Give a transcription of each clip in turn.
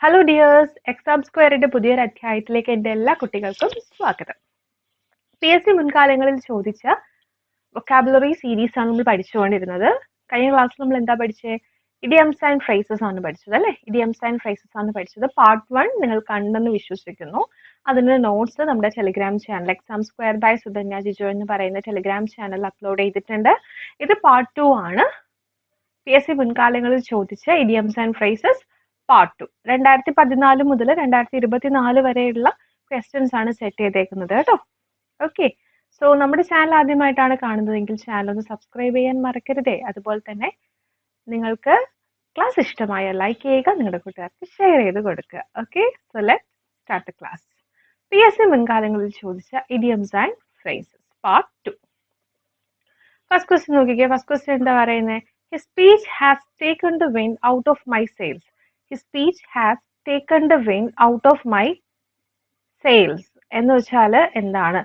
Hello dears, exam സ്ക്വയറിന്റെ പുതിയൊരു അധ്യായത്തിലേക്ക് എൻ്റെ എല്ലാ കുട്ടികൾക്കും സ്വാഗതം. PSC മുൻകാലങ്ങളിൽ ചോദിച്ച വൊക്കാബുലറി സീരീസ് ആണ് നമ്മൾ പഠിച്ചുകൊണ്ടിരുന്നത്. കഴിഞ്ഞ ക്ലാസ്സിൽ നമ്മൾ എന്താ പഠിച്ചത്? ഇഡിയംസ് ആൻഡ് ഫ്രേസസ് ആണ് പഠിച്ചത് അല്ലേ? ഇഡിയംസ് ആൻഡ് ഫ്രേസസ് ആണ് പഠിച്ചത്. പാർട്ട് 1 നിങ്ങൾ കണ്ടെന്ന് വിശ്വസിക്കുന്നു. അതിന്റെ നോട്ട്സ് നമ്മുടെ Telegram channel exam square by Sudhanya Jijo എന്ന് പറയുന്ന ടെലിഗ്രാം ചാനൽ അപ്ലോഡ് ചെയ്തിട്ടുണ്ട്. ഇത് പാർട്ട് 2 ആണ്. PSC മുൻകാലങ്ങളിൽ ചോദിച്ച ഇഡിയംസ് ആൻഡ് ഫ്രേസസ് പാർട്ട് 2. 2014 മുതൽ 2024 വരെയുള്ള ക്വസ്റ്റ്യൻസ് ആണ് സെറ്റ് ചെയ്തേക്കുന്നത് കേട്ടോ. ഓക്കെ, സോ നമ്മുടെ ചാനൽ ആദ്യമായിട്ടാണ് കാണുന്നതെങ്കിൽ ചാനൽ ഒന്ന് സബ്സ്ക്രൈബ് ചെയ്യാൻ മറക്കരുതേ. അതുപോലെ തന്നെ നിങ്ങൾക്ക് ക്ലാസ് ഇഷ്ടമായ ലൈക്ക് ചെയ്യുക, നിങ്ങളുടെ കൂട്ടുകാർക്ക് ഷെയർ ചെയ്ത് കൊടുക്കുക. Okay, so let start the class. PSC മുൻകാലങ്ങളിൽ ചോദിച്ച idioms and phrases part 2. First question നോക്കിക്കേ. ഫസ്റ്റ് ക്വസ്റ്റ്യൻ എന്താ പറയുന്നത്? His speech has taken the wind out of my sails. His speech has taken the wind out of my sails. എന്ന് വെച്ചാൽ എന്താണ്?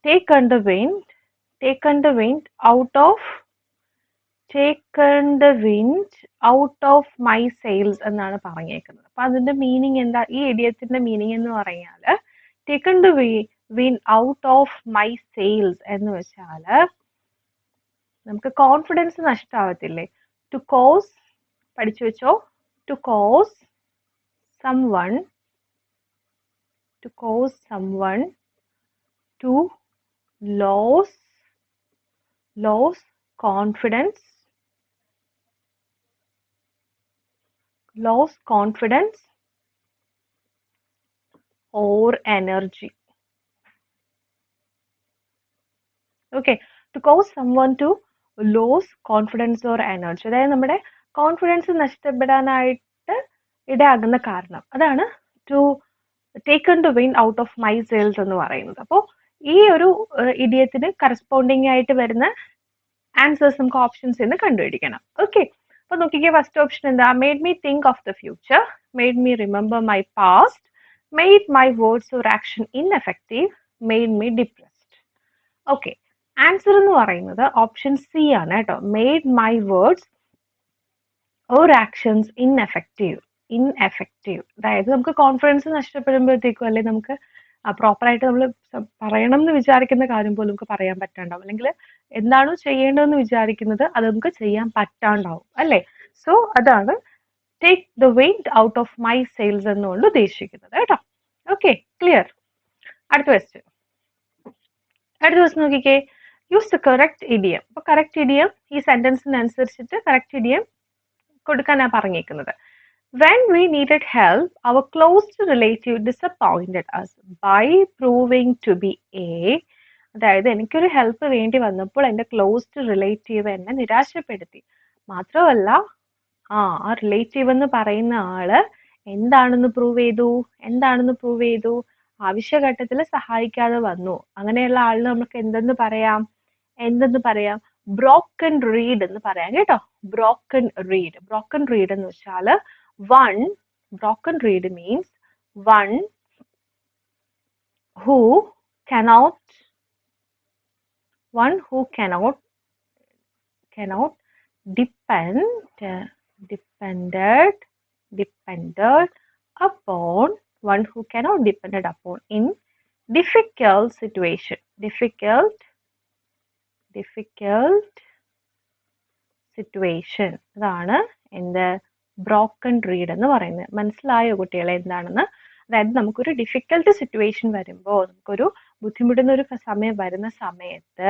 Taken the wind out of my sails എന്നാണ് പറഞ്ഞേക്കുന്നത്. അപ്പൊ അതിന്റെ മീനിങ് എന്താ? ഈ ഇഡിയത്തിന്റെ മീനിങ് എന്ന് പറഞ്ഞാൽ taken the wind out of my sails എന്ന് വെച്ചാൽ നമുക്ക് കോൺഫിഡൻസ് നഷ്ടമാവത്തില്ലേ? ടു കോസ്, പഠിച്ചു വെച്ചോ, to cause someone to lose confidence or energy. Okay, to cause someone to lose confidence or energy, അതായത് നമ്മുടെ കോൺഫിഡൻസ് നഷ്ടപ്പെടാനായിട്ട് ഇടയാകുന്ന കാരണം, അതാണ് to taken the wind out of my sails എന്ന് പറയുന്നത്. അപ്പോൾ ഈ ഒരു ഇഡിയത്തിന് കറസ്പോണ്ടിങ് ആയിട്ട് വരുന്ന ആൻസേഴ്സ് നമുക്ക് ഓപ്ഷൻസ് എന്ന് കണ്ടുപിടിക്കണം. ഓക്കെ, അപ്പൊ നോക്കിക്കേ. ഫസ്റ്റ് ഓപ്ഷൻ എന്താ? Made me think of the future, made me remember my past, made my words or action ineffective, made me depressed. Okay, answer എന്ന് പറയുന്നത് ഓപ്ഷൻ സി ആണ് കേട്ടോ. Made my words or actions ineffective. അതായത് നമുക്ക് confidence നഷ്ടപ്പെടുമ്പോഴത്തേക്കും അല്ലെ നമുക്ക് പ്രോപ്പറായിട്ട് നമ്മൾ പറയണം എന്ന് വിചാരിക്കുന്ന കാര്യം പോലും നമുക്ക് പറയാൻ പറ്റാണ്ടാവും, അല്ലെങ്കിൽ എന്താണോ ചെയ്യേണ്ടതെന്ന് വിചാരിക്കുന്നത് അത് നമുക്ക് ചെയ്യാൻ പറ്റാണ്ടാവും അല്ലേ? സോ അതാണ് take the wind out of my sales എന്നുകൊണ്ട് ഉദ്ദേശിക്കുന്നത് കേട്ടോ. Okay, clear. അടുത്ത ക്വസ്റ്റ്യൻ നോക്കിക്കേ. Use the correct idiom. അപ്പൊ കറക്റ്റ് ഇഡിയം ഈ സെന്റൻസിനനുസരിച്ചിട്ട് കറക്റ്റ് ഇഡിയം കൊടുക്കാനാണ് പറഞ്ഞേക്കുന്നത്. When we needed help, our close relative disappointed us by proving to be A. അതായത് എനിക്കൊരു ഹെൽപ്പ് വേണ്ടി വന്നപ്പോൾ എൻ്റെ ക്ലോസ്ഡ് റിലേറ്റീവ് എന്നെ നിരാശപ്പെടുത്തി. മാത്രമല്ല ആ റിലേറ്റീവ് എന്ന് പറയുന്ന ആള് എന്താണെന്ന് പ്രൂവ് ചെയ്തു? ആവശ്യഘട്ടത്തിൽ സഹായിക്കാതെ വന്നു. അങ്ങനെയുള്ള ആളിന് നമുക്ക് എന്തെന്ന് പറയാം? ബ്രോക്കൺ റീഡ് എന്ന് പറയാം കേട്ടോ. ബ്രോക്കൺ റീഡ് എന്ന് വെച്ചാൽ broken reed means one who cannot depended upon in difficult situation. അതാണ് എന്ത്? ബ്രോക്കൺ റീഡ് എന്ന് പറയുന്നത്. മനസ്സിലായോ കുട്ടികളെ എന്താണെന്ന്? അതായത് നമുക്കൊരു ഡിഫിക്കൽട്ട് സിറ്റുവേഷൻ വരുമ്പോൾ, നമുക്കൊരു ബുദ്ധിമുട്ടുന്ന ഒരു സമയം വരുന്ന സമയത്ത്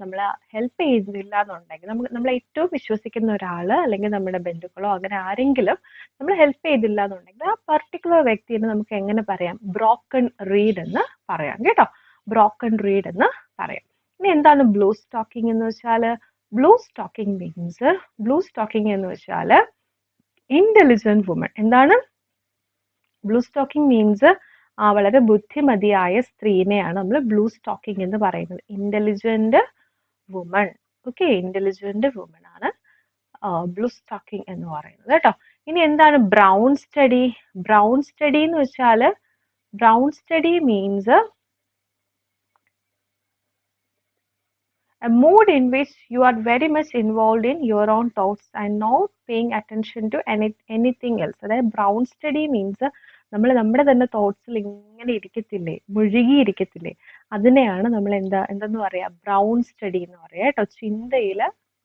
നമ്മൾ ഹെൽപ്പ് ചെയ്യുന്നില്ല എന്നുണ്ടെങ്കിൽ, നമ്മൾ ഏറ്റവും വിശ്വസിക്കുന്ന ഒരാള് അല്ലെങ്കിൽ നമ്മുടെ ബന്ധുക്കളോ അങ്ങനെ ആരെങ്കിലും നമ്മൾ ഹെൽപ്പ് ചെയ്തില്ല എന്നുണ്ടെങ്കിൽ ആ പർട്ടിക്കുലർ വ്യക്തിനെ നമുക്ക് എങ്ങനെ പറയാം? ബ്രോക്കൺ റീഡ് എന്ന് പറയാം കേട്ടോ. ബ്രോക്കൺ റീഡ് എന്ന് പറയാം. ഇനി എന്താണ് ബ്ലൂ സ്റ്റോക്കിംഗ് എന്ന് വെച്ചാൽ? ബ്ലൂ സ്റ്റോക്കിംഗ് എന്ന് വെച്ചാൽ ഇന്റലിജന്റ് വുമൺ. എന്താണ് ബ്ലൂ സ്റ്റോക്കിംഗ് മീൻസ്? വളരെ ബുദ്ധിമതിയായ സ്ത്രീനെയാണ് നമ്മൾ ബ്ലൂ സ്റ്റോക്കിംഗ് എന്ന് പറയുന്നത്. Intelligent woman. Okay, intelligent woman ആണ് ബ്ലൂ സ്റ്റോക്കിംഗ് എന്ന് പറയുന്നത് കേട്ടോ. ഇനി എന്താണ് ബ്രൗൺ സ്റ്റഡി എന്ന് വെച്ചാൽ? Brown study means a mood in which you are very much involved in your own thoughts and not paying attention to anything else. അതായത് brown study means നമ്മൾ നമ്മുടെ തന്നെ തോട്ട്സിൽ ഇങ്ങനെ ഇരിക്കത്തില്ലേ, മുഴുകിയിരിക്കത്തില്ലേ, അതിനെയാണ് നമ്മൾ എന്തെന്ന് പറയാ, ബ്രൗൺ സ്റ്റഡി എന്ന് പറയാ കേട്ടോ. ചിന്തയിൽ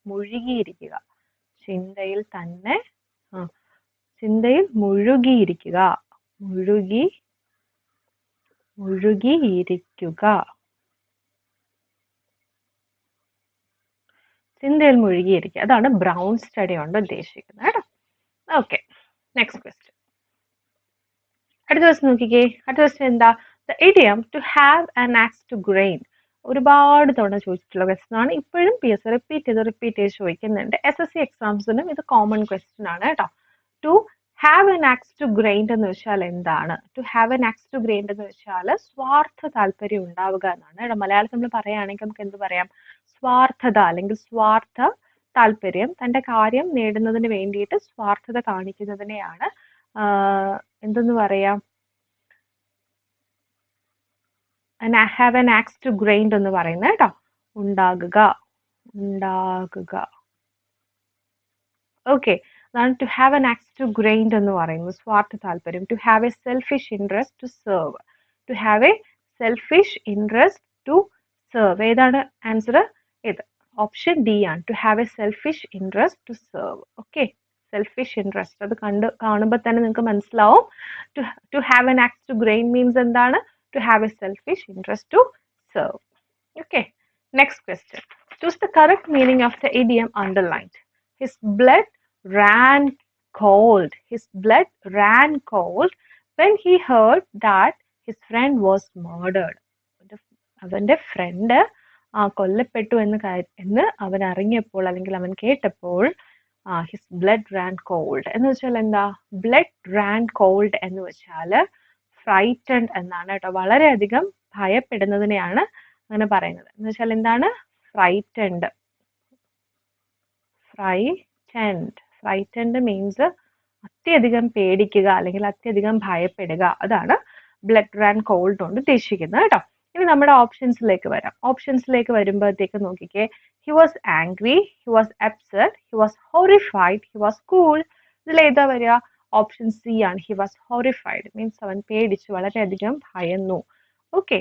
മുഴുകിയിരിക്കുക, ചിന്തയിൽ തന്നെ ചിന്തയിൽ മുഴുകിയിരിക്കുക, മുഴുകിയിരിക്കുക, ചിന്തയിൽ മുഴുകിയിരിക്കുക. അതാണ് ബ്രൗൺ സ്റ്റഡി കൊണ്ട് ഉദ്ദേശിക്കുന്നത് കേട്ടോ. Okay, next question. അടുത്ത ക്വസ്റ്റ്യൻ നോക്കിക്കേ. അടുത്ത ക്വസ്റ്റ്യൻ എന്താ? The idiom to have an axe to grind. ഒരുപാട് തവണ ചോദിച്ചിട്ടുള്ള ക്വസ്റ്റ്യൻ ആണ്. ഇപ്പോഴും PS റിപ്പീറ്റ് ചെയ്ത് ചോദിക്കുന്നുണ്ട്. SSC എക്സാംസിനും ഇത് കോമൺ ക്വസ്റ്റ്യൻ ആണ് കേട്ടോ. To have an axe to grind എന്ന് വെച്ചാൽ എന്താണ്? To have an axe to grind എന്ന് വെച്ചാൽ സ്വാർത്ഥ താല്പര്യം ഉണ്ടാവുക എന്നാണ് കേട്ടോ. മലയാളത്തിൽ നമ്മൾ പറയുകയാണെങ്കിൽ നമുക്ക് എന്ത് പറയാം? സ്വാർത്ഥത അല്ലെങ്കിൽ സ്വാർത്ഥ താല്പര്യം, തന്റെ കാര്യം നേടുന്നതിന് വേണ്ടിയിട്ട് സ്വാർത്ഥത കാണിക്കുന്നതിനെയാണ് എന്തെന്ന് പറയാം? Have an axe to grind എന്ന് പറയുന്നത് കേട്ടോ. ഉണ്ടാകുക. ഓക്കെ, അതാണ് to have an axe to grind എന്ന് പറയുന്നത്, സ്വാർത്ഥ താല്പര്യം. To have a selfish interest to serve. To have a selfish interest to serve. ഏതാണ് ആൻസർ? ഇത് ഓപ്ഷൻ ഡി ആണ്. To have a selfish interest to serve. Okay, selfish interest അത് കാണുമ്പോൾ തന്നെ നിങ്ങൾക്ക് മനസ്സിലാവും. To have an axe to grind means എന്താണ്? To have a selfish interest to serve. Okay, next question. Choose the correct meaning of the idiom underlined. His blood ran cold. His blood ran cold when he heard that his friend was murdered. അവന്റെ front കൊല്ലപ്പെട്ടു എന്ന് അവൻ അറിഞ്ഞപ്പോൾ അല്ലെങ്കിൽ അവൻ കേട്ടപ്പോൾ his blood ran called എന്ന് വെച്ചാൽ എന്താ? ബ്ലഡ് റാൻ കോൾഡ് എന്ന് വെച്ചാൽ ഫ്രൈറ്റൻഡ് എന്നാണ് കേട്ടോ. വളരെയധികം ഭയപ്പെടുന്നതിനെയാണ് അങ്ങനെ പറയുന്നത്. എന്ന് വെച്ചാൽ എന്താണ്? ഫ്രൈറ്റൻഡ്. ഫ്രൈറ്റൻഡ് മീൻസ് അത്യധികം പേടിക്കുക അല്ലെങ്കിൽ അത്യധികം ഭയപ്പെടുക. അതാണ് ബ്ലഡ് റാൻ കോൾഡ് കൊണ്ട് ഉദ്ദേശിക്കുന്നത് കേട്ടോ. ഇനി നമ്മുടെ ഓപ്ഷൻസിലേക്ക് വരാം. ഓപ്ഷൻസിലേക്ക് വരുമ്പോഴത്തേക്ക് നോക്കിക്കേ. He was angry, he was upset, he was horrified, he was cool. ഇതിലേതാ വരിക? ഓപ്ഷൻ സി ആണ്. ഹി വാസ് ഹോറിഫൈഡ് മീൻസ് അവൻ പേടിച്ചു, വളരെയധികം ഭയന്നു. Okay,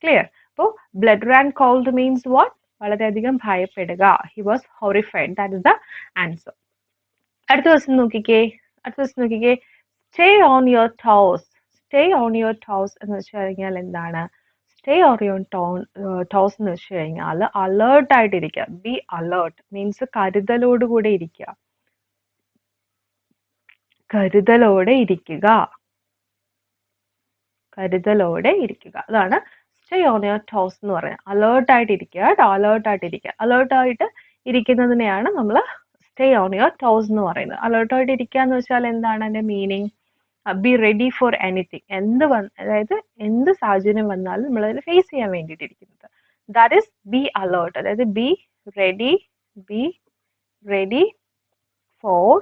clear. അപ്പോൾ blood ran cold means what? വളരെയധികം ഭയപ്പെടുക. He was horrified. That is the answer. അടുത്ത ക്വസ്റ്റ്യൻ നോക്കിക്കേ. Stay on your toes. Stay on your toes എന്ന് വെച്ച് കഴിഞ്ഞാൽ എന്താണ്? സ്റ്റേ ഓൺ യുവർ ടോസ് എന്ന് വെച്ച് കഴിഞ്ഞാൽ അലേർട്ട് ആയിട്ടിരിക്കുക. ബി അലേർട്ട് മീൻസ് കരുതലോടുകൂടെ ഇരിക്കുക. കരുതലോടെ ഇരിക്കുക. അതാണ് സ്റ്റേ ഓൺ യുവർ ടോസ് എന്ന് പറയുന്നത്. അലേർട്ട് ആയിട്ടിരിക്കുക കേട്ടോ. അലേർട്ട് ആയിട്ട് ഇരിക്കുന്നതിനെയാണ് നമ്മൾ സ്റ്റേ ഓൺ യുവർ ടോസ് എന്ന് പറയുന്നത്. അലേർട്ട് ആയിട്ട് ഇരിക്കുക എന്ന് വെച്ചാൽ എന്താണ് അതിന്റെ meaning? Be ready for anything. അതായത് എന്ത് സാഹചര്യം വന്നാലും നമ്മൾ അതിനെ ഫേസ് ചെയ്യാൻ വേണ്ടിയിട്ടിരിക്കുന്നത്. That is be alert. അതായത് be ready for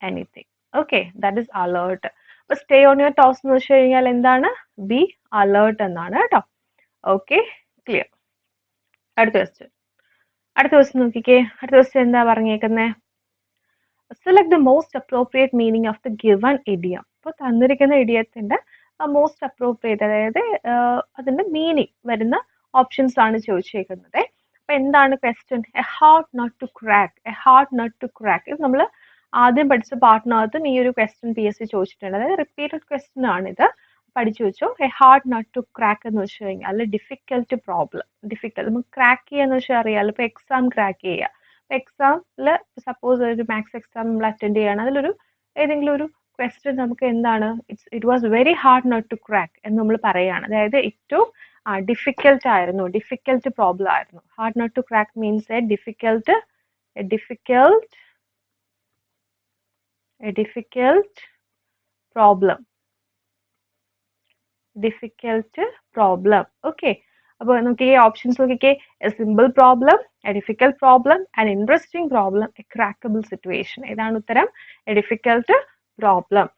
anything. Okay, that is alert. അപ്പൊ സ്റ്റേ ഓൺ യുവർ ടോസ് എന്ന് വെച്ച് കഴിഞ്ഞാൽ എന്താണ്? ബി അലേർട്ട് എന്നാണ് കേട്ടോ. Okay, clear. അടുത്ത ക്വസ്റ്റ്യൻ നോക്കിക്കേ. അടുത്ത ക്വസ്റ്റ്യൻ എന്താ പറഞ്ഞേക്കുന്നത്? Select the most appropriate meaning of the given idiom. അപ്പോൾ തന്നിരിക്കുന്ന ഇഡിയത്തിന്റെ മോസ്റ്റ് അപ്രോപ്രിയേറ്റ്, അതായത് അതിന്റെ മീനിങ് വരുന്ന ഓപ്ഷൻസ് ആണ് ചോദിച്ചേക്കുന്നത്. അപ്പൊ എന്താണ് question? A hard nut to crack. ഇത് നമ്മൾ ആദ്യം പഠിച്ച പാർട്ടിനകത്തും ഈ ഒരു ക്വസ്റ്റ്യൻ PSC ചോദിച്ചിട്ടുണ്ട്. അതായത് റിപ്പീറ്റഡ് ക്വസ്റ്റ്യൻ ആണിത്. പഠിച്ചു വെച്ചോ. A hard nut to crack എന്ന് വെച്ച് കഴിഞ്ഞാൽ ഡിഫിക്കൽട്ട് പ്രോബ്ലം. നമുക്ക് ക്രാക്ക് ചെയ്യാന്ന് വെച്ചാൽ അറിയാമല്ലോ. ഇപ്പൊ എക്സാം ക്രാക്ക് ചെയ്യുക. ഇപ്പൊ എക്സാമിൽ സപ്പോസ് ഒരു മാത്സ് എക്സാം നമ്മൾ അറ്റൻഡ് ചെയ്യണം. അതിലൊരു ഏതെങ്കിലും ഒരു ക്വസ്റ്റ്യൻ നമുക്ക് എന്താണ്? It was very hard nut to crack എന്ന് നമ്മൾ പറയുകയാണ്. അതായത് ഏറ്റവും ഡിഫിക്കൽട്ട് പ്രോബ്ലം ആയിരുന്നു. Hard nut to crack means a difficult problem. Okay, അപ്പോൾ നമുക്ക് ഈ ഓപ്ഷൻസ് നോക്കിക്കേ. A simple problem, a difficult problem, an interesting problem, a crackable situation. ഏതാണ് ഉത്തരം? A difficult problem.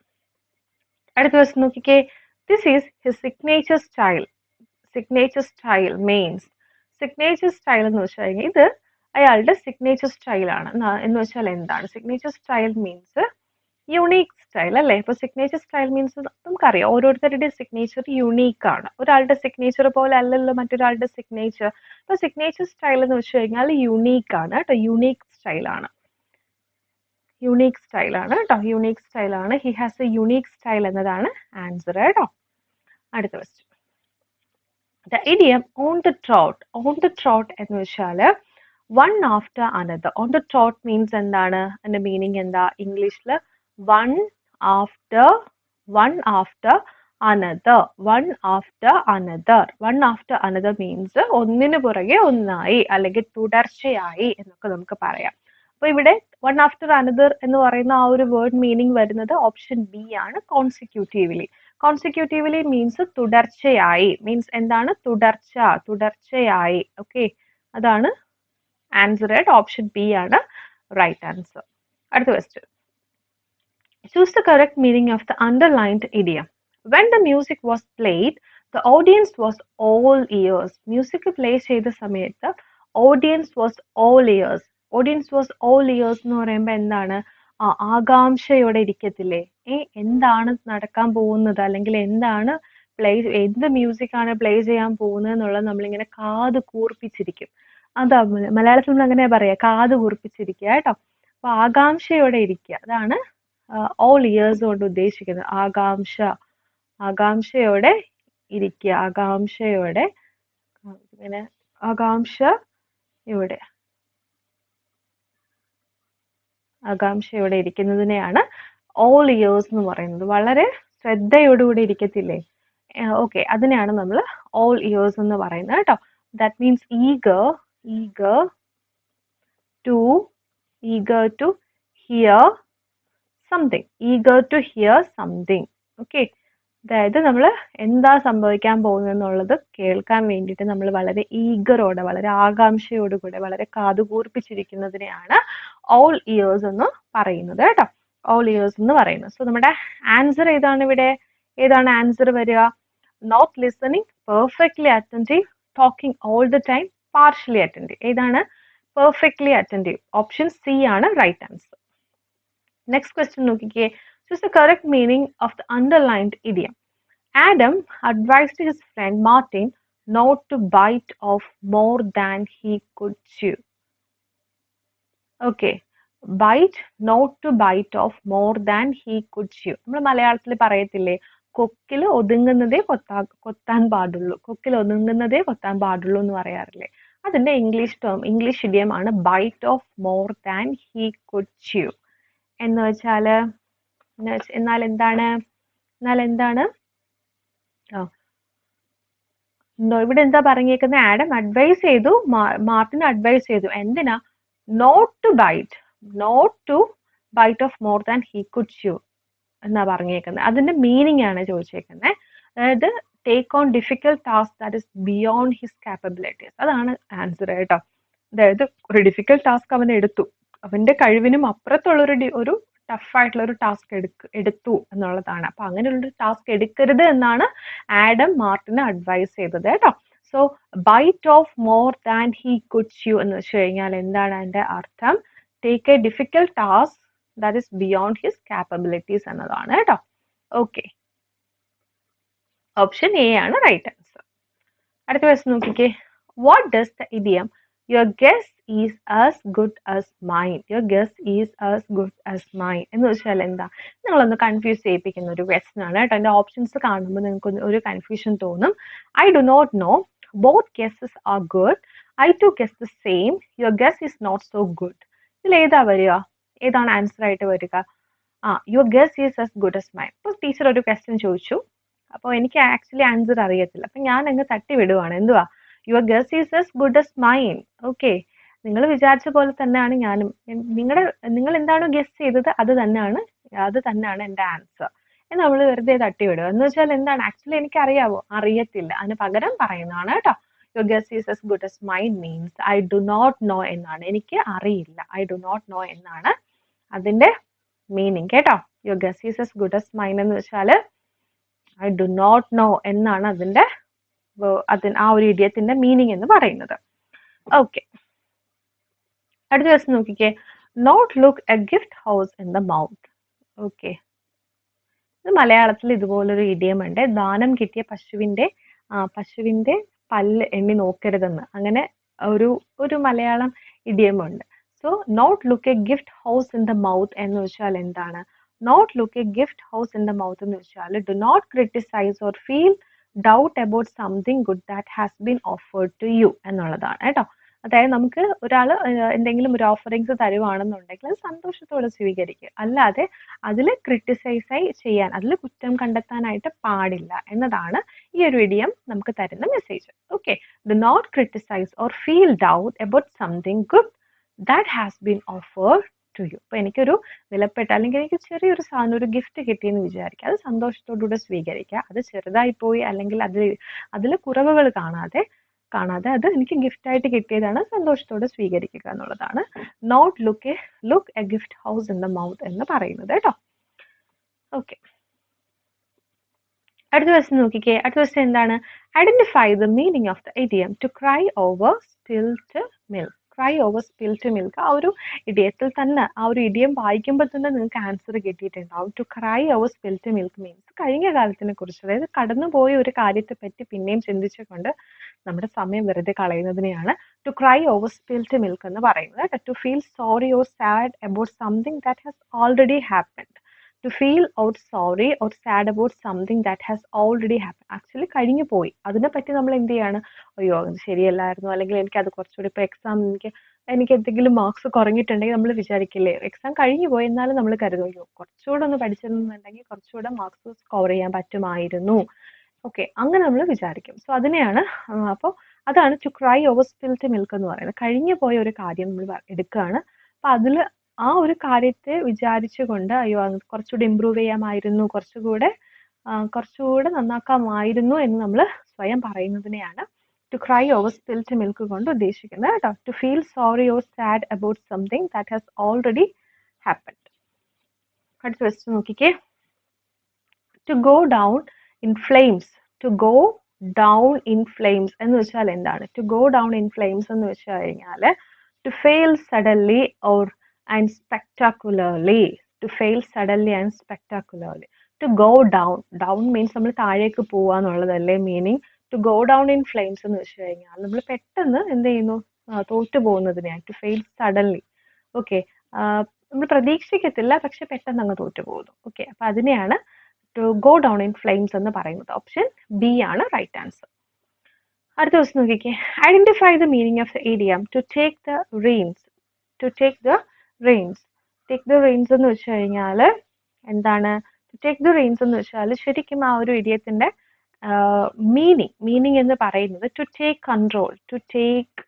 അടുത്ത ക്വസ്റ്റ്യൻ നോക്കിക്കേ. This is his signature style. Signature style means signature style എന്ന് വെച്ച് കഴിഞ്ഞാൽ ഇത് അയാളുടെ സിഗ്നേച്ചർ സ്റ്റൈലാണ് എന്ന് വെച്ചാൽ എന്താണ് signature style means unique style അല്ലേ. ഇപ്പൊ സിഗ്നേച്ചർ സ്റ്റൈൽ മീൻസ് നമുക്കറിയാം ഓരോരുത്തരുടെ സിഗ്നേച്ചർ യുണീക്ക് ആണ്. ഒരാളുടെ സിഗ്നേച്ചർ പോലെ അല്ലല്ലോ മറ്റൊരാളുടെ സിഗ്നേച്ചർ. അപ്പൊ സിഗ്നേച്ചർ സ്റ്റൈൽ എന്ന് വെച്ച് കഴിഞ്ഞാൽ യുണീക്ക് ആണ് കേട്ടോ. യുണീക്ക് സ്റ്റൈലാണ്. യുണീക്ക് സ്റ്റൈലാണ് കേട്ടോ. യുണീക്ക് സ്റ്റൈലാണ്. He has A unique style എന്നതാണ് ആൻസർ കേട്ടോ. അടുത്ത question. The idiom on the trot. On the trot എന്ന് വെച്ചാൽ one after another. On the trot means എന്താണ്? അതിന്റെ മീനിങ് എന്താ? ഇംഗ്ലീഷിൽ one after another. One after another. One after another means ഒന്നിനു പുറകെ ഒന്നായി അല്ലെങ്കിൽ തുടർച്ചയായി എന്നൊക്കെ നമുക്ക് പറയാം. അപ്പൊ ഇവിടെ one after another എന്ന് പറയുന്ന ആ ഒരു വേർഡ് മീനിങ് വരുന്നത് ഓപ്ഷൻ ബി ആണ്, കോൺസിക്യൂട്ടീവ്ലി. കോൺസിക്യൂട്ടീവ്ലി മീൻസ് തുടർച്ചയായി. മീൻസ് എന്താണ്? തുടർച്ചയായി. ഓക്കെ, അതാണ് ആൻസർ ആയിട്ട് ഓപ്ഷൻ ബി ആണ് റൈറ്റ് ആൻസർ. അടുത്ത question. Choose the correct meaning of the underlined idiom. When the music was played the audience was all years. Music play ചെയ്ത സമയത്ത് audience was all years. Audience was all years എന്ന് പറയുമ്പോൾ എന്താണ്? ആകാംക്ഷയോടെ ഇരിക്കത്തില്ലേ? എന്താണ് നടക്കാൻ പോകുന്നത്, അല്ലെങ്കിൽ എന്താണ് എന്ത് മ്യൂസിക് ആണ് പ്ലേ ചെയ്യാൻ പോകുന്നത് എന്നുള്ളത് നമ്മളിങ്ങനെ കാത് കൂർപ്പിച്ചിരിക്കും. അതാ മലയാളത്തിൽ നമ്മൾ അങ്ങനെ പറയാ, കാത് കൂർപ്പിച്ചിരിക്കുക കേട്ടോ. അപ്പൊ ആകാംക്ഷയോടെ ഇരിക്കുക, അതാണ് ഓൾ ഇയേഴ്സ് കൊണ്ട് ഉദ്ദേശിക്കുന്നത്. ആകാംക്ഷയോടെ ഇരിക്കുക. ആകാംക്ഷയോടെ ഇരിക്കുന്നതിനെയാണ് ഓൾ ഇയേഴ്സ് എന്ന് പറയുന്നത്. വളരെ ശ്രദ്ധയോടുകൂടി ഇരിക്കത്തില്ലേ? ഓക്കെ, അതിനെയാണ് നമ്മൾ ഓൾ ഇയേഴ്സ് എന്ന് പറയുന്നത് കേട്ടോ. That means eager to hear something. Okay, അതായത് നമ്മൾ എന്താ സംഭവിക്കാൻ പോകുന്നതെന്നുള്ളത് കേൾക്കാൻ വേണ്ടിയിട്ട് നമ്മൾ വളരെ ഈഗറോടെ, വളരെ ആകാംക്ഷയോടുകൂടെ, വളരെ കാതുകൂർപ്പിച്ചിരിക്കുന്നതിനെയാണ് ഓൾ ഇയേഴ്സ് എന്ന് പറയുന്നത് കേട്ടോ. ഓൾ ഇയേഴ്സ് എന്ന് പറയുന്നത്. സോ നമ്മുടെ ആൻസർ ഏതാണ് ഇവിടെ? ഏതാണ് ആൻസർ വരിക? Not listening, perfectly attentive, talking all the time, partially attentive. ഏതാണ്? Perfectly attentive. ഓപ്ഷൻ സി ആണ് റൈറ്റ് ആൻസർ. നെക്സ്റ്റ് ക്വസ്റ്റ്യൻ നോക്കിക്കേ. Choose the correct meaning of the underlined idiom. Adam advised his friend Martin not to bite off more than he could chew. Okay, not to bite off more than he could chew. നമ്മൾ മലയാളത്തിൽ പറയത്തില്ലേ, കൊക്കിൽ ഒതുങ്ങുന്നതേ കൊത്താൻ പാടുള്ളൂ എന്ന് പറയാറില്ലേ? അതിന്റെ English idiom ആണ് bite off more than he could chew. എന്ന് വെച്ചാല് എന്നാൽ എന്താണ്? ഇവിടെ എന്താ പറഞ്ഞേക്കുന്നത്? ആഡം അഡ്വൈസ് ചെയ്തു, മാർട്ടിൻ അഡ്വൈസ് ചെയ്തു. എന്തിനാ? Not to bite off more than he could chew എന്നാ പറഞ്ഞേക്കുന്നത്. അതിന്റെ മീനിങ് ആണ് ചോദിച്ചേക്കുന്നത്. അതായത് take on difficult task that is beyond his capabilities. അതാണ് ആൻസർ കേട്ടോ. അതായത് ഒരു ഡിഫിക്കൽട്ട് ടാസ്ക് അവൻ എടുത്തു, അവന്റെ കഴിവിനും അപ്പുറത്തുള്ളൊരു ടഫായിട്ടുള്ള ഒരു ടാസ്ക് എടുത്തു എന്നുള്ളതാണ്. അപ്പൊ അങ്ങനെയുള്ളൊരു ടാസ്ക് എടുക്കരുത് എന്നാണ് ആഡം മാർട്ടിന് അഡ്വൈസ് ചെയ്തത് കേട്ടോ. So bite off more than he could chew എന്ന് വെച്ച് കഴിഞ്ഞാൽ എന്താണ് അതിന്റെ അർത്ഥം? Take a difficult task that is beyond his capabilities എന്നതാണ് കേട്ടോ. ഓക്കെ, ഓപ്ഷൻ എ ആണ് റൈറ്റ് ആൻസർ. അടുത്ത ക്വസ്റ്റ്യൻ നോക്കിക്കേ. What does the idiom Your guess is as good as mine. എന്ന് വെച്ചാൽ എന്താ? നിങ്ങളൊന്ന് കൺഫ്യൂസ് ചെയ്യിപ്പിക്കുന്ന ഒരു ക്വസ്റ്റ്യൻ ആണ് കേട്ടോ. അതിന്റെ ഓപ്ഷൻസ് കാണുമ്പോൾ നിങ്ങൾക്ക് ഒരു കൺഫ്യൂഷൻ തോന്നും. I do not know. Both guesses are good. I too guess the same. Your guess is not so good. ഇതിൽ ഏതാ വരിക? ഏതാണ് ആൻസർ ആയിട്ട് വരിക? Your guess is as good as mine. അപ്പോൾ ടീച്ചർ ഒരു ക്വസ്റ്റ്യൻ ചോദിച്ചു, അപ്പോൾ എനിക്ക് ആക്ച്വലി ആൻസർ അറിയത്തില്ല. അപ്പൊ ഞാൻ അങ്ങ് തട്ടി വിടുവാണ്. എന്തുവാ? Your guess is as good as mine. Okay, നിങ്ങൾ വിചാരിച്ച പോലെ തന്നെയാണ് ഞാനും. നിങ്ങൾ എന്താണോ ഗസ് ചെയ്തത് അത് തന്നെയാണ് എൻ്റെ ആൻസർ എന്ന് നമ്മൾ വെറുതെ തട്ടിവിടുക. എന്ന് വെച്ചാൽ എന്താണ്? ആക്ച്വലി എനിക്ക് അറിയത്തില്ല. അതിന് പകരം പറയുന്നതാണ് കേട്ടോ. Your guess is as good as mine means I do not know എന്നാണ്. എനിക്ക് അറിയില്ല. I do not know എന്നാണ് അതിന്റെ മീനിങ് കേട്ടോ. Your guess is as good as mine എന്ന് വെച്ചാൽ ഐ ഡു നോട്ട് നോ എന്നാണ് അതിന്റെ ആ ഒരു ഇഡിയത്തിന്റെ മീനിങ് എന്ന് പറയുന്നത്. ഓക്കെ, അടുത്ത ദിവസം നോക്കിക്കേ, not look a gift house in the mouth. Okay, ഇത് മലയാളത്തിൽ ഇതുപോലൊരു ഇഡിയം ഉണ്ട്. ദാനം കിട്ടിയ പശുവിന്റെ പല്ല് എണ്ണി നോക്കരുതെന്ന്, അങ്ങനെ ഒരു മലയാളം ഇഡിയം ഉണ്ട്. So not look a gift house in the mouth എന്ന് വെച്ചാൽ എന്താണ്? Not look a gift house in the mouth എന്ന് വെച്ചാൽ do not criticise or feel doubt about something good that has been offered to you എന്നുള്ളതാണ് കേട്ടോ. അതായത് നമുക്ക് ഒരാൾ എന്തെങ്കിലും ഒരു ഓഫറിങ്സ് തരുവാണെന്നുണ്ടെങ്കിൽ അത് സന്തോഷത്തോടെ സ്വീകരിക്കുക, അല്ലാതെ അതിൽ ക്രിട്ടിസൈസ് ചെയ്യാൻ, അതിൽ കുറ്റം കണ്ടെത്താനായിട്ട് പാടില്ല എന്നതാണ് ഈ ഒരു ഇഡിയം നമുക്ക് തരുന്ന message. Okay, do not criticise or feel doubt about something good that has been offered to you. അപ്പോൾ എനിക്കൊരു വിലപ്പെട്ട അല്ലെങ്കിൽ എനിക്ക് ചെറിയൊരു സാധനം, ഒരു ഗിഫ്റ്റ് കിട്ടിയെന്ന് വിചാരിക്കുക, അത് സന്തോഷത്തോടുകൂടെ സ്വീകരിക്കുക. അത് ചെറുതായി പോയി അല്ലെങ്കിൽ അതിൽ കുറവുകൾ കാണാതെ അത് എനിക്ക് ഗിഫ്റ്റ് ആയിട്ട് കിട്ടിയതാണ്, സന്തോഷത്തോടെ സ്വീകരിക്കുക എന്നുള്ളതാണ് not look a gift house in the mouth എന്ന് പറയുന്നത് കേട്ടോ. ഓക്കെ, അടുത്ത ദിവസം നോക്കിക്കേ. അടുത്ത ദിവസം എന്താണ്? Identify the meaning of the idiom to cry over spilled milk. Cry over spilled milk, ആ ഒരു ഇഡിയത്തിൽ തന്നെ, ആ ഒരു ഇഡിയം വായിക്കുമ്പോൾ തന്നെ നിങ്ങൾക്ക് ആൻസർ കിട്ടിയിട്ടുണ്ടാവും. To cry over spilled milk means കഴിഞ്ഞ കാലത്തിനെ കുറിച്ച്, അതായത് കടന്നുപോയ ഒരു കാര്യത്തെ പറ്റി പിന്നെയും ചിന്തിച്ചുകൊണ്ട് നമ്മുടെ സമയം വെറുതെ കളയുന്നതിനെയാണ് to cry over spilled milk എന്ന് പറയുന്നത്. To feel sorry or sad about something that has already happened. To feel out sorry or sad about something that has already happen. Actually കഴിഞ്ഞു പോയി, അതിനെപ്പറ്റി നമ്മൾ എന്ത് ചെയ്യാണ്? അയ്യോ അത് ശരിയല്ലായിരുന്നു, അല്ലെങ്കിൽ എനിക്ക് അത് കുറച്ചുകൂടി ഇപ്പോൾ എക്സാം എനിക്ക് എന്തെങ്കിലും മാർക്സ് കുറഞ്ഞിട്ടുണ്ടെങ്കിൽ നമ്മൾ വിചാരിക്കില്ലേ, എക്സാം കഴിഞ്ഞു പോയി, എന്നാലും നമ്മൾ കരുതും അയ്യോ കുറച്ചുകൂടെ ഒന്ന് പഠിച്ചിരുന്നുണ്ടെങ്കിൽ കുറച്ചുകൂടെ മാർക്സ് സ്കോർ ചെയ്യാൻ പറ്റുമായിരുന്നു. ഓക്കെ, അങ്ങനെ നമ്മൾ വിചാരിക്കും. സോ അതിനെയാണ്, അപ്പോൾ അതാണ് to cry over spilled milk എന്ന് പറയുന്നത്. കഴിഞ്ഞു പോയ ഒരു കാര്യം നമ്മൾ എടുക്കുകയാണ്, അപ്പോൾ അതിൽ ആ ഒരു കാര്യത്തെ വിചാരിച്ചുകൊണ്ട് അയ്യോ അത് കുറച്ചുകൂടി ഇമ്പ്രൂവ് ചെയ്യാമായിരുന്നു, കുറച്ചുകൂടെ നന്നാക്കാമായിരുന്നു എന്ന് നമ്മൾ സ്വയം പറയുന്നതിനെയാണ് to cry over spilled milk കൊണ്ട് ഉദ്ദേശിക്കുന്നത് കേട്ടോ. To feel sorry or sad about something that has already happened. അടുത്ത ക്വസ്റ്റ്യൻ നോക്കിക്കേ. To go down in flames. To go down in flames എന്ന് വെച്ചാൽ എന്താണ്? To go down in flames എന്ന് വെച്ച് കഴിഞ്ഞാൽ to fail suddenly or and spectacularly. To fail suddenly and spectacularly. To go down, down means നമ്മൾ താഴേക്ക് പോവുക എന്നുള്ളതല്ലേ meaning. To go down in flames എന്ന് വെച്ച് കഴിഞ്ഞാൽ നമ്മൾ പെട്ടെന്ന് എന്ത് ചെയ്യുന്നു? തോറ്റു പോകുന്നതിനെയാണ് ടു ഫെയിൽ സഡൻലി. ഓക്കെ, നമ്മൾ പ്രതീക്ഷിക്കത്തില്ല പക്ഷെ പെട്ടെന്ന് അങ്ങ് തോറ്റു പോകുന്നു. ഓക്കെ, അപ്പൊ അതിനെയാണ് to go down in flames എന്ന് പറയുന്നത്. ഓപ്ഷൻ ബി ആണ് റൈറ്റ് ആൻസർ. അടുത്ത ദിവസം നോക്കിക്കേ. Identify the meaning of the idiom to take the reins. To take the reins. Take the reins എന്ന് വെച്ച് കഴിഞ്ഞാൽ എന്താണ്? ടു ടേക്ക് ദ റെയിൻസ് എന്ന് വെച്ചാൽ ശരിക്കും ആ ഒരു ഇഡിയത്തിന്റെ മീനിങ് എന്ന് പറയുന്നത് to take control. To take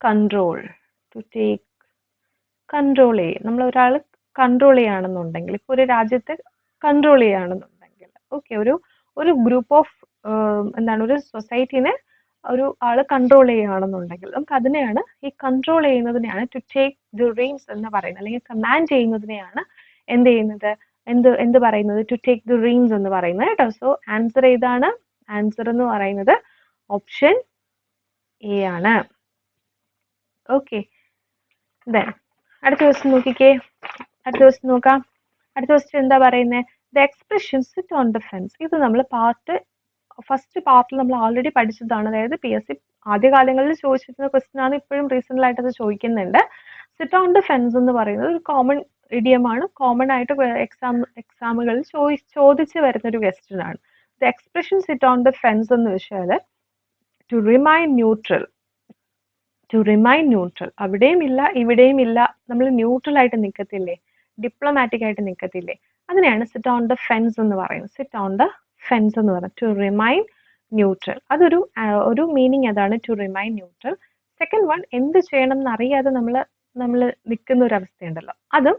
control. To take control ചെയ്യും. നമ്മൾ ഒരാൾ കൺട്രോൾ ചെയ്യുകയാണെന്നുണ്ടെങ്കിൽ, ഇപ്പോൾ ഒരു രാജ്യത്തെ കൺട്രോൾ ചെയ്യുകയാണെന്നുണ്ടെങ്കിൽ, ഓക്കെ, ഒരു ഗ്രൂപ്പ് ഓഫ് എന്താണ്, ഒരു സൊസൈറ്റിനെ ഒരു ആള് കൺട്രോൾ ചെയ്യുകയാണെന്നുണ്ടെങ്കിൽ നമുക്ക് അതിനെയാണ്, ഈ കൺട്രോൾ ചെയ്യുന്നതിനെയാണ് ടു ടേക്ക് ദി റെയിൻസ് എന്ന് പറയുന്നത്. അല്ലെങ്കിൽ കമാൻഡ് ചെയ്യുന്നതിനെയാണ് എന്ത് ചെയ്യുന്നത്, എന്ത് പറയുന്നത്? ടു ടേക്ക് ദി റെയിൻസ് എന്ന് പറയുന്നത് കേട്ടോ. സോ ആൻസർ ഏതാണ്? ആൻസർ എന്ന് പറയുന്നത് ഓപ്ഷൻ എ ആണ്. ഓക്കെ, ദെൻ അടുത്ത ദിവസം നോക്കിക്കേ. അടുത്ത ദിവസം നോക്കാം. അടുത്ത ദിവസം എന്താ പറയുന്നത്? The expression sit on the fence. ഇത് നമ്മൾ ഫസ്റ്റ് പാർട്ടിൽ നമ്മൾ ഓൾറെഡി പഠിച്ചതാണ്. അതായത് PSC ആദ്യകാലങ്ങളിൽ ചോദിച്ചിരുന്ന ക്വസ്റ്റ്യൻ ആണ്, ഇപ്പോഴും റീസെന്റ് ആയിട്ട് അത് ചോദിക്കുന്നുണ്ട്. സിറ്റ് ഓൺ ദ ഫെൻസ് എന്ന് പറയുന്നത് ഒരു കോമൺ ഇഡിയമാണ്. കോമൺ ആയിട്ട് എക്സാമുകളിൽ ചോദിച്ചു വരുന്ന ഒരു ക്വസ്റ്റ്യൻ ആണ്. The expression sit on the fence എന്ന് വെച്ചാൽ to remain neutral. To remain neutral, അവിടെയും ഇല്ല ഇവിടെയും ഇല്ല, നമ്മൾ ന്യൂട്രൽ ആയിട്ട് നിൽക്കത്തില്ലേ, ഡിപ്ലോമാറ്റിക് ആയിട്ട് നിൽക്കത്തില്ലേ, അതിനെയാണ് സിറ്റ് ഓൺ ദ ഫെൻസ് എന്ന് പറയുന്നത്. സിറ്റ് ഓൺ ദ ഫെൻസ് എന്ന് പറയുന്നത് ടു റിമൈൻ ന്യൂട്രൽ. ഒരു മീനിങ് അതാണ്, to remain neutral. Second one, എന്ത് ചെയ്യണം എന്നറിയാതെ നമ്മൾ നിൽക്കുന്ന ഒരു അവസ്ഥയുണ്ടല്ലോ, അതും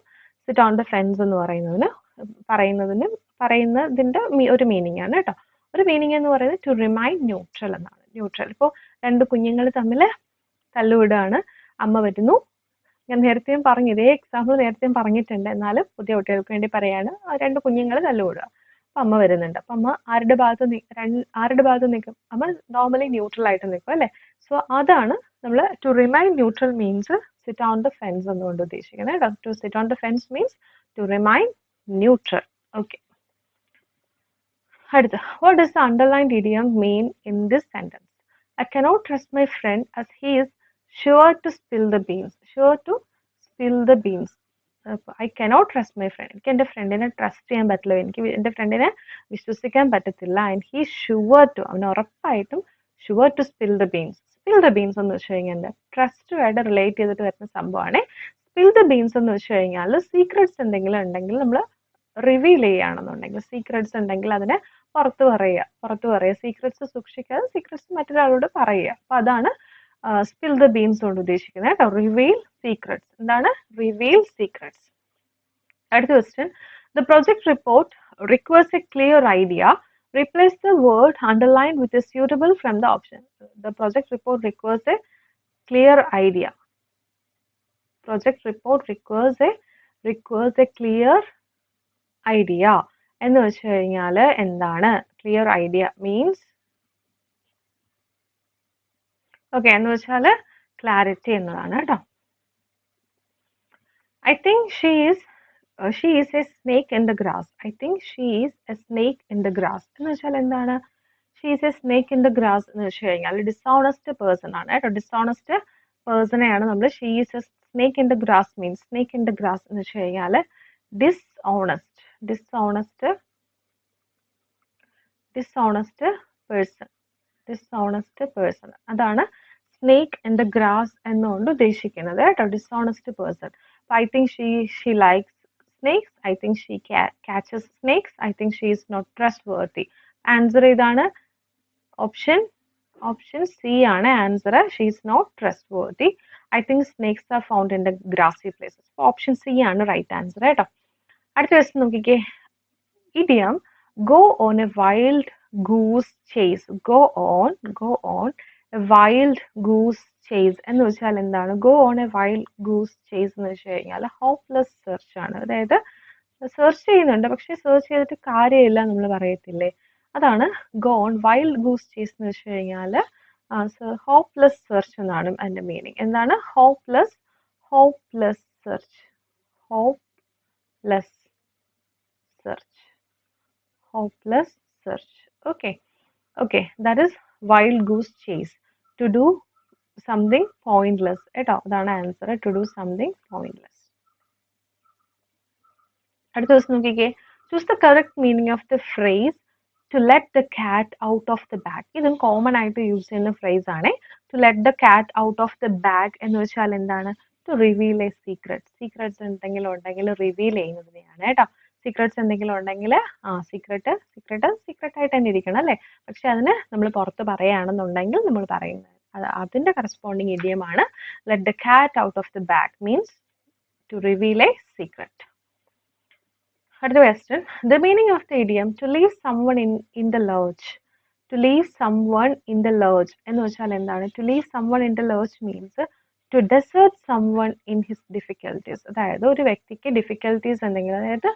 സിറ്റ് ഓൺ ദ ഫെൻസ് എന്ന് പറയുന്നതിന്റെ ഒരു മീനിങ് ആണ് കേട്ടോ. ഒരു മീനിങ് എന്ന് പറയുന്നത് ടു റിമൈൻ ന്യൂട്രൽ എന്നാണ്. ന്യൂട്രൽ, ഇപ്പോൾ രണ്ട് കുഞ്ഞുങ്ങൾ തമ്മിൽ തല്ലുവിടുകയാണ്, അമ്മ വരുന്നു. ഞാൻ നേരത്തെയും പറഞ്ഞു, ഇതേ എക്സാമ്പിൾ നേരത്തെയും പറഞ്ഞിട്ടുണ്ട്, എന്നാലും പുതിയ കുട്ടികൾക്ക് വേണ്ടി പറയാണ്. രണ്ട് കുഞ്ഞുങ്ങൾ തല്ലുവിടുക. അപ്പം അമ്മ വരുന്നുണ്ട്. അപ്പം അമ്മ ആരുടെ ഭാഗത്ത് നിൽക്കും? അമ്മ നോർമലി ന്യൂട്രൽ ആയിട്ട് നിൽക്കും അല്ലേ? സോ അതാണ് നമ്മൾ to remain neutral means sit on the fence എന്നുകൊണ്ട് ഉദ്ദേശിക്കുന്നത് കേട്ടോ. To sit on the fence means to remain neutral. Okay, അടുത്ത, what does the underlined idiom mean in this sentence? I cannot trust my friend as he is sure to spill the beans. Sure to spill the beans. I cannot trust my friend. എനിക്ക് എൻ്റെ ഫ്രണ്ടിനെ trust ചെയ്യാൻ പറ്റില്ല, എനിക്ക് എൻ്റെ ഫ്രണ്ടിനെ വിശ്വസിക്കാൻ പറ്റത്തില്ല. ആൻഡ് ഹീ ഷുവർ ടു, അവന് ഉറപ്പായിട്ടും sure to spill the beans. Spill the beans എന്ന് വെച്ച് കഴിഞ്ഞാൽ എന്താ, ട്രസ്റ്റുമായിട്ട് റിലേറ്റ് ചെയ്തിട്ട് വരുന്ന സംഭവമാണ്. സ്പിൽ ദ ബീൻസ് എന്ന് വെച്ച് കഴിഞ്ഞാൽ സീക്രട്സ് എന്തെങ്കിലും ഉണ്ടെങ്കിൽ നമ്മൾ റിവീൽ ചെയ്യുകയാണെന്നുണ്ടെങ്കിൽ, സീക്രട്സ് ഉണ്ടെങ്കിൽ അതിനെ പുറത്ത് പറയുക. സീക്രട്സ് സൂക്ഷിക്കാതെ സീക്രട്സ് മറ്റൊരാളോട് പറയുക. അപ്പൊ അതാണ് സ്പിൽ ദ ബീൻസ് കൊണ്ട് ഉദ്ദേശിക്കുന്നത് കേട്ടോ. Reveal secrets. എന്താണ് റിവീൽ സീക്രട്സ്? അടുത്ത question, the project report requires A clear idea. Replace the word underlined with a suitable from the option. The project report requires a clear idea. Project report requires a clear idea. എന്ന് വെച്ച് കഴിഞ്ഞാൽ എന്താണ് clear idea means? Okay, എന്ന് വെച്ചാൽ clarity എന്നതാണ് കേട്ടോ. I think she is a snake in the grass. I think she is a snake in the grass. എന്ന് വെച്ചാൽ എന്താണ്? She is a snake in the grass എന്ന് വെച്ച് കഴിഞ്ഞാൽ ഡിസോണസ്റ്റ് പേഴ്സൺ ആണ് കേട്ടോ. ഡിസോണസ്റ്റ് പേഴ്സണെയാണ് നമ്മൾ she is a snake in the grass means. snake in the grass എന്ന് വെച്ച് കഴിഞ്ഞാൽ ഡിസോണസ്റ്റ് പേഴ്സൺ. അതാണ് സ്നേക്ക് ഇൻ ദ ഗ്രാസ് എന്നുകൊണ്ട് ഉദ്ദേശിക്കുന്നത് കേട്ടോ. Dishonest person. I think she likes snakes. I think she catches snakes. I think she is not trustworthy. Answer ഏതാണ്? Option C ആണ് answer. She is not trustworthy. I think snakes are found in the grassy places. Option C ആണ് right answer കേട്ടോ. അടുത്ത question നോക്കിക്കേ. Idiom go on a wild goose chase. Go on a wild goose chase എന്ന് വെച്ചാൽ എന്താണ്? go on a wild goose chase എന്ന് വെച്ച് കഴിഞ്ഞാൽ ഹോപ്പ്ലെസ് സെർച്ച് ആണ്. അതായത് സെർച്ച് ചെയ്യുന്നുണ്ട് പക്ഷെ സെർച്ച് ചെയ്തിട്ട് കാര്യമില്ല നമ്മൾ പറയത്തില്ലേ, അതാണ് go on wild goose chase എന്ന് വെച്ച് കഴിഞ്ഞാൽ ഹോപ്പ്ലെസ് സെർച്ച് എന്നാണ് അതിന്റെ മീനിങ്. എന്താണ്? Hopeless search. Hopeless search. Okay, that is wild goose chase. To do something pointless. കേട്ടോ, അതാണ് answer. to do something pointless. അടുത്ത ദിവസം നോക്കിക്കേ. choose the correct meaning of the phrase to let the cat out of the bag. ഇതും common ആയിട്ട് use ചെയ്യുന്ന phrase ആണ്. to let the cat out of the bag എന്ന് വെച്ചാൽ എന്താണ്? to reveal a secret. Secrets എന്തെങ്കിലും ഉണ്ടെങ്കിൽ reveal ചെയ്യുന്നതിനെയാണ് കേട്ടോ. സീക്രട്സ് എന്തെങ്കിലും ഉണ്ടെങ്കിൽ സീക്രട്ട് ആയിട്ട് തന്നെ ഇരിക്കണം അല്ലേ, പക്ഷെ അതിന് നമ്മൾ പുറത്ത് പറയുകയാണെന്നുണ്ടെങ്കിൽ നമ്മൾ പറയുന്നത് അതിന്റെ കറസ്പോണ്ടിങ് ഇഡിയമാണ് let the cat out of the bag means to reveal a secret. അടുത്ത question, the meaning of the idiom to leave someone in the lurch. To leave someone in the lurch എന്ന് വെച്ചാൽ എന്താണ്? To leave someone in the lurch means to desert someone in his difficulties. അതായത് ഒരു വ്യക്തിക്ക് difficulties എന്തെങ്കിലും, അതായത്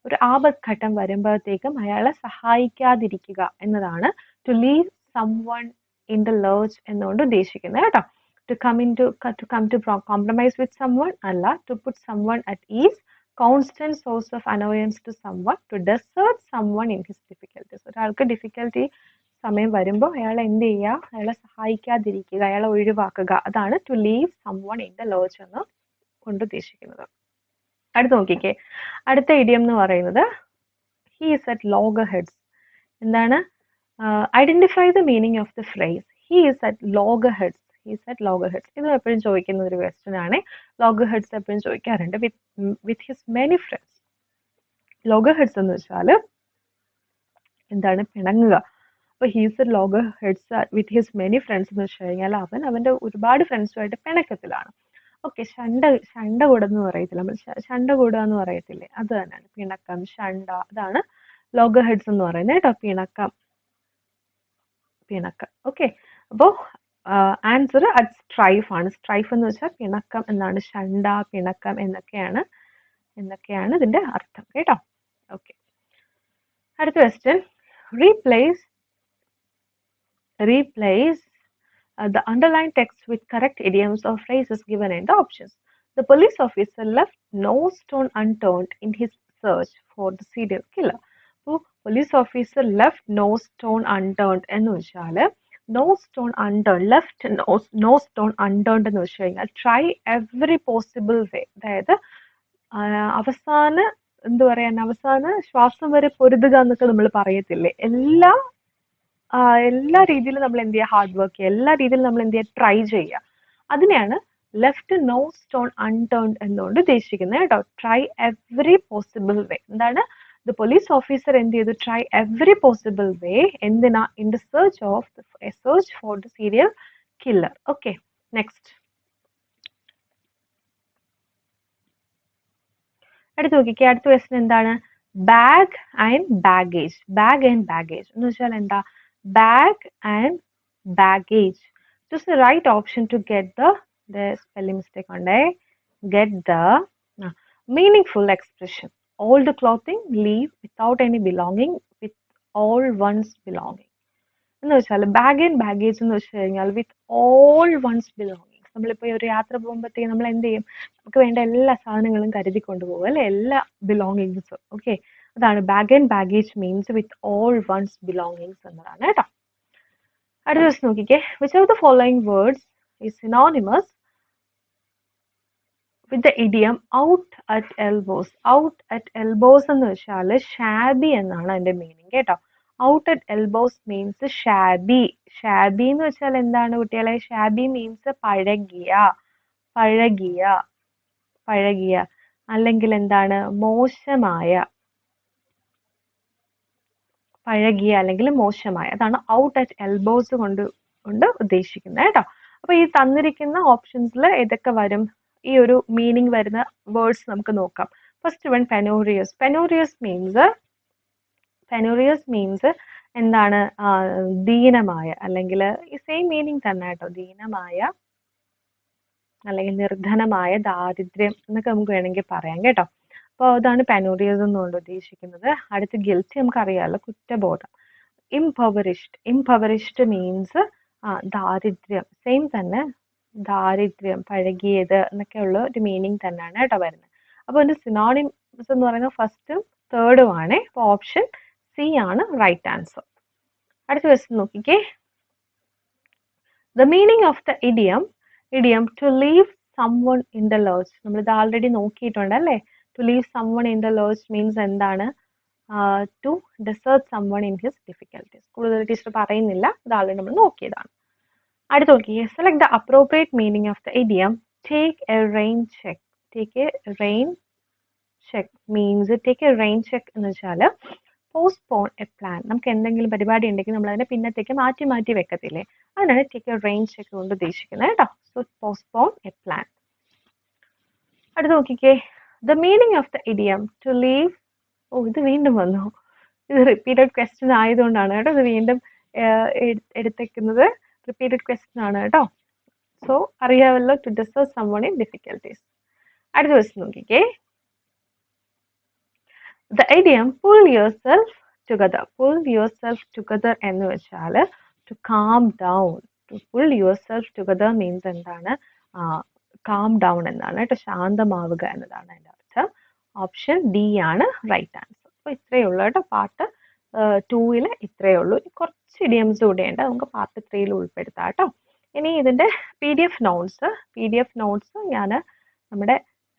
ഒരു ആപത്ഘട്ടം വരുമ്പോഴത്തേക്കും അയാളെ സഹായിക്കാതിരിക്കുക എന്നതാണ് to leave someone in the lurch എന്നുകൊണ്ട് ഉദ്ദേശിക്കുന്നത് കേട്ടോ. To come to compromise with someone അല്ല. To put someone at ease, constant source of annoyance to someone, to desert someone in his difficulties. ഒരാൾക്ക് ഡിഫിക്കൽട്ടി സമയം വരുമ്പോൾ അയാളെ എന്ത് ചെയ്യുക? അയാളെ സഹായിക്കാതിരിക്കുക, അയാളെ ഒഴിവാക്കുക. അതാണ് to leave someone in the lurch എന്ന് കൊണ്ട് ഉദ്ദേശിക്കുന്നത്. അടുത്ത് നോക്കിക്കേ. അടുത്ത ഇഡിയം എന്ന് പറയുന്നത് ഹി ഈസ് അറ്റ് ലോഗർഹെഡ്സ്. എന്താണ്? Identify the meaning of the phrase he is at loggerheads. ഇത് എപ്പോഴും ചോദിക്കുന്ന ഒരു ക്വസ്റ്റ്യൻ ആണ്. ലോഗർഹെഡ്സ് എപ്പോഴും ചോദിക്കാറുണ്ട്. With his many friends. Loggerheads എന്ന് വെച്ചാൽ എന്താണ്? പിണങ്ങുക. അപ്പോൾ he's at loggerheads with his many friends എന്ന് വെച്ച് കഴിഞ്ഞാൽ അവൻ്റെ ഒരുപാട് ഫ്രണ്ട്സുമായിട്ട് പിണക്കത്തിലാണ്. ഓക്കെ, ശണ്ട കൂടുന്ന് പറയത്തില്ല, നമ്മൾ ശണ്ട കൂടുക എന്ന് പറയത്തില്ലേ, അത് തന്നെയാണ് പിണക്കം, ശണ്ട. അതാണ് ലോഗർഹെഡ്സ് എന്ന് പറയുന്നത് കേട്ടോ. പിണക്കം. ഓക്കെ, അപ്പോൾ ആൻസർ അറ്റ് സ്ട്രൈഫ് ആണ്. സ്ട്രൈഫ് എന്ന് വെച്ചാൽ പിണക്കം എന്നാണ്. ശണ്ട, പിണക്കം എന്നൊക്കെയാണ് ഇതിന്റെ അർത്ഥം കേട്ടോ. ഓക്കെ, അടുത്ത question, replace the underlined text with correct idioms or phrases given in the options. The police officer left no stone unturned in his search for the serial killer. അപ്പോൾ police officer left no stone unturned എന്ന് വെച്ചാൽ no stone unturned, left no stone unturned എന്ന് വെച്ച് കഴിഞ്ഞാൽ try every possible വേ, അതായത് അവസാന എന്ത് പറയാൻ, അവസാന ശ്വാസം വരെ പൊരുതുക എന്നൊക്കെ നമ്മൾ പറയത്തില്ലേ, എല്ലാ രീതിയിലും നമ്മൾ എന്ത് ചെയ്യുക, ഹാർഡ് വർക്ക് ചെയ്യുക, എല്ലാ രീതിയിലും നമ്മൾ എന്ത് ചെയ്യുക, ട്രൈ ചെയ്യുക. അതിനെയാണ് ലെഫ്റ്റ് നോ സ്റ്റോൺ അൺടേൺഡ് എന്നുകൊണ്ട് ഉദ്ദേശിക്കുന്നത് കേട്ടോ. ട്രൈ എവറി പോസിബിൾ വേ. എന്താണ്, ദ പോലീസ് ഓഫീസർ എന്ത് ചെയ്തു, ട്രൈ എവറി പോസിബിൾ വേ. എന്തിനാ, in the search for the serial killer. Okay, next. അടുത്ത് നോക്കിക്കേ, അടുത്ത ക്വസ്റ്റ്യൻ എന്താണ്, bag and baggage. Bag and baggage എന്ന് വെച്ചാൽ എന്താ, bag and baggage. Choose the right option to get the spelling mistake on there. Get the meaningful expression. All the clothing leave without any belonging, with all one's belonging. എന്ന് വെച്ചാൽ bag and baggage എന്ന് വെച്ച് കഴിഞ്ഞാൽ വിത്ത് all one's belongings. നമ്മളിപ്പോൾ ഒരു യാത്ര പോകുമ്പോഴത്തേക്ക് നമ്മൾ എന്ത് ചെയ്യും, നമുക്ക് വേണ്ട എല്ലാ സാധനങ്ങളും കരുതി കൊണ്ടുപോകും അല്ലെ, എല്ലാ ബിലോങ്ങിങ്സും. ഓക്കെ, അതാണ് bag and baggage means with all one's belongings എന്നതാണ് കേട്ടോ. അടുത്ത ദിവസം നോക്കിക്കേ, which of the following words is synonymous with the idiom out at elbows. Out at elbows എന്ന് വെച്ചാൽ ഷാബി എന്നാണ് അതിന്റെ മീനിങ് കേട്ടോ. Out at elbows means shabby. Shabby എന്ന് വെച്ചാൽ എന്താണ് കുട്ടികളെ, ഷാബി മീൻസ് പഴകിയ, പഴകിയ, പഴകിയ, അല്ലെങ്കിൽ എന്താണ്, മോശമായ, പഴകിയ അല്ലെങ്കിൽ മോശമായ. അതാണ് ഔട്ട് അറ്റ് എൽബോസ് കൊണ്ട് ഉദ്ദേശിക്കുന്നത് കേട്ടോ. അപ്പൊ ഈ തന്നിരിക്കുന്ന ഓപ്ഷൻസിൽ ഏതൊക്കെ വരും, ഈ ഒരു മീനിങ് വരുന്ന വേർഡ്സ് നമുക്ക് നോക്കാം. First one, penurious. Penurious means എന്താണ്, ദീനമായ, അല്ലെങ്കിൽ ഈ സെയിം മീനിങ് തന്നെ കേട്ടോ, ദീനമായ അല്ലെങ്കിൽ നിർധനമായ, ദാരിദ്ര്യം എന്നൊക്കെ നമുക്ക് വേണമെങ്കിൽ പറയാം കേട്ടോ. അപ്പോൾ അതാണ് പെനോറിയസ് എന്നുകൊണ്ട് ഉദ്ദേശിക്കുന്നത്. അടുത്ത് ഗിൽറ്റി, നമുക്കറിയാമല്ലോ, കുറ്റബോധം. ഇംപവറിഷ്ഡ് മീൻസ് ദാരിദ്ര്യം, സെയിം തന്നെ, ദാരിദ്ര്യം, പഴകിയത് എന്നൊക്കെയുള്ള ഒരു മീനിങ് തന്നെയാണ് കേട്ടോ വരുന്നത്. അപ്പോൾ അതിന്റെ സിനോണിംസ് എന്ന് പറയുന്നത് ഫസ്റ്റും തേർഡും ആണ്. അപ്പോൾ ഓപ്ഷൻ സി ആണ് റൈറ്റ് ആൻസർ. അടുത്ത ക്വസ്റ്റ്യൻ നോക്കിക്കേ, the meaning of the idiom to leave someone in the lurch. നമ്മളിത് ആൾറെഡി നോക്കിയിട്ടുണ്ട് അല്ലേ. To leave someone in the lurch means എന്താണ്, to desert someone in his difficulties. കൂടുതൽ ടീച്ചർ പറയുന്നില്ല, ഇത് ആൾറെഡി നമ്മൾ നോക്കിയതാണ്. അടുത്ത് നോക്കിയേ, select the appropriate meaning of the idiom take a rain check. Take a rain check means take a rain check എന്ന് വെച്ചാൽ postpone a plan. നമുക്ക് എന്തെങ്കിലും പരിപാടി ഉണ്ടെങ്കിൽ നമ്മൾ അതിനെ പിന്നത്തേക്ക് മാറ്റി വെക്കത്തില്ലേ, അതിനാണ് take a rain check കൊണ്ട് ഉദ്ദേശിക്കുന്നത് കേട്ടോ. So postpone a plan. അടുത്ത് നോക്കിക്കേ, the meaning of the idiom to leave. ഇത് വീണ്ടും വന്നു, ഇത് റിപ്പീറ്റഡ് ക്വസ്റ്റ്യൻ ആയതുകൊണ്ടാണ് കേട്ടോ ഇത് വീണ്ടും എടുത്തേക്കുന്നത്. റിപ്പീറ്റഡ് ക്വസ്റ്റ്യൻ ആണ് കേട്ടോ. സോ അറിയാമല്ലോ, to deserve someone in difficulties. അടുത്ത ക്വസ്റ്റ്യൻ നോക്കിക്കേ, the idiom pull yourself together. Pull yourself together എന്ന് വെച്ചാൽ to calm down. To pull yourself together means എന്താണ്, calm down എന്നാണ് കേട്ടോ, ശാന്തമാവുക എന്നതാണ് അതിൻ്റെ അർത്ഥം. ഓപ്ഷൻ ഡി ആണ് റൈറ്റ് ആൻസർ. അപ്പോൾ ഇത്രയേ ഉള്ളൂ കേട്ടോ, പാർട്ട് 2 ഇത്രയേ ഉള്ളൂ. കുറച്ച് ഇഡിയംസ് കൂടെ ഉണ്ട്, നമുക്ക് പാർട്ട് 3 ഉൾപ്പെടുത്താം കേട്ടോ. ഇനി ഇതിൻ്റെ PDF നോട്ട്സ് ഞാൻ നമ്മുടെ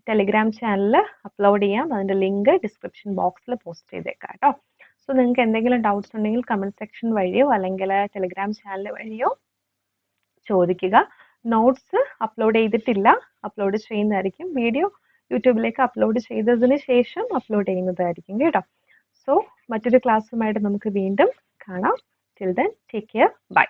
ടെലിഗ്രാം ചാനലിൽ അപ്ലോഡ് ചെയ്യാം. അതിൻ്റെ ലിങ്ക് ഡിസ്ക്രിപ്ഷൻ ബോക്സിൽ പോസ്റ്റ് ചെയ്തേക്കാം കേട്ടോ. സോ നിങ്ങൾക്ക് എന്തെങ്കിലും ഡൗട്ട്സ് ഉണ്ടെങ്കിൽ കമൻറ്റ് സെക്ഷൻ വഴിയോ അല്ലെങ്കിൽ ടെലിഗ്രാം ചാനൽ വഴിയോ ചോദിക്കുക. നോട്ട്സ് അപ്ലോഡ് ചെയ്തിട്ടില്ല, അപ്ലോഡ് ചെയ്യുന്നതായിരിക്കും. വീഡിയോ യൂട്യൂബിലേക്ക് അപ്ലോഡ് ചെയ്തതിന് ശേഷം അപ്ലോഡ് ചെയ്യുന്നതായിരിക്കും കേട്ടോ. സോ മറ്റൊരു ക്ലാസ്സുമായിട്ട് നമുക്ക് വീണ്ടും കാണാം. Till then take care, by.